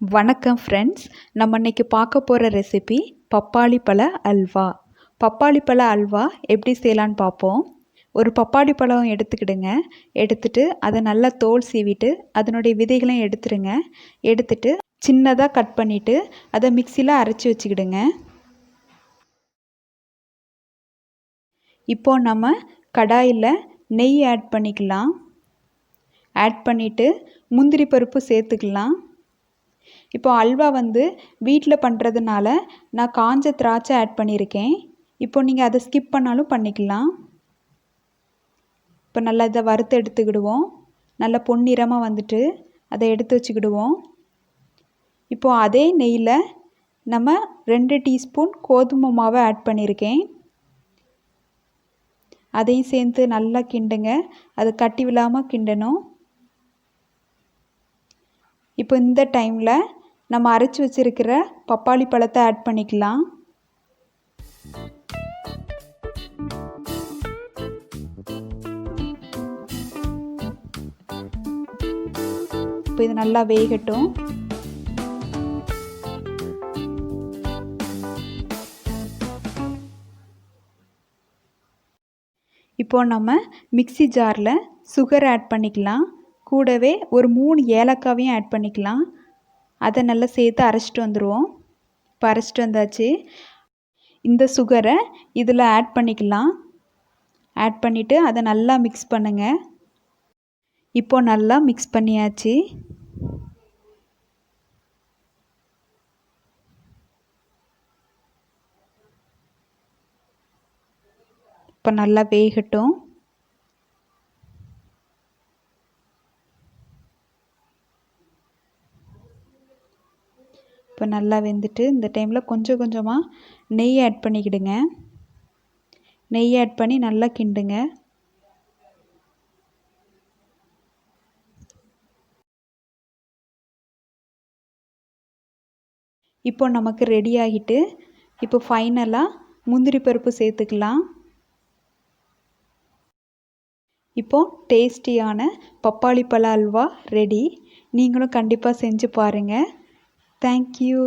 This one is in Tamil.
வணக்கம் ஃப்ரெண்ட்ஸ். நம்ம இன்னைக்கு பார்க்க போகிற ரெசிபி பப்பாளி பழ அல்வா. பப்பாளி பழ அல்வா எப்படி செய்யலான்னு பார்ப்போம். ஒரு பப்பாளி பழம் எடுத்துக்கிடுங்க. எடுத்துட்டு அதை நல்லா தோல் சீவிட்டு அதனுடைய விதைகளையும் எடுத்துருங்க. எடுத்துட்டு சின்னதாக கட் பண்ணிவிட்டு அதை மிக்சியில் அரைச்சி வச்சுக்கிடுங்க. இப்போது நம்ம கடாயில் நெய் ஆட் பண்ணிக்கலாம். ஆட் பண்ணிவிட்டு முந்திரி பருப்பு சேர்த்துக்கலாம். இப்போ அல்வா வீட்டில் பண்ணுறதுனால நான் காஞ்ச திராட்சை ஆட் பண்ணியிருக்கேன். இப்போ நீங்கள் அதை ஸ்கிப் பண்ணாலும் பண்ணிக்கலாம். இப்போ நல்லா இதை வறுத்து எடுத்துக்கிடுவோம். நல்லா பொன்னிறமாக அதை எடுத்து வச்சுக்கிடுவோம். இப்போது அதே நெய்யில் நம்ம 2 டீஸ்பூன் கோதுமை மாவை ஆட் பண்ணியிருக்கேன். அதையும் சேர்த்து நல்லா கிண்டுங்க. அது கட்டி விழாமல் கிண்டணும். இப்போ இந்த டைமில் நம்ம அரைச்சி வச்சுருக்கிற பப்பாளி பழத்தை ஆட் பண்ணிக்கலாம். இப்போ இது நல்லா வேகட்டும். இப்போ நம்ம மிக்ஸி ஜாரில் சுகர் ஆட் பண்ணிக்கலாம். கூடவே ஒரு 3 ஏலக்காவையும் ஆட் பண்ணிக்கலாம். அதை நல்லா சேர்த்து அரைச்சிட்டு வந்துடுவோம். இப்போ அரைச்சிட்டு வந்தாச்சு. இந்த சுகரை இதில் ஆட் பண்ணிக்கலாம். ஆட் பண்ணிவிட்டு அதை நல்லா மிக்ஸ் பண்ணுங்கள். இப்போ நல்லா மிக்ஸ் பண்ணியாச்சு. இப்போ நல்லா வேகட்டும். இப்போ நல்லா வெந்துட்டு இந்த டைமில் கொஞ்சம் கொஞ்சமாக நெய் ஆட் பண்ணிக்கிடுங்க. நெய் ஆட் பண்ணி நல்லா கிண்டுங்க. இப்போ நமக்கு ரெடி ஆகிட்டு இப்போ ஃபைனலாக முந்திரி பருப்பு சேர்த்துக்கலாம். இப்போது டேஸ்டியான பப்பாளி பழ அல்வா ரெடி. நீங்களும் கண்டிப்பாக செஞ்சு பாருங்கள். தேங்க்யூ.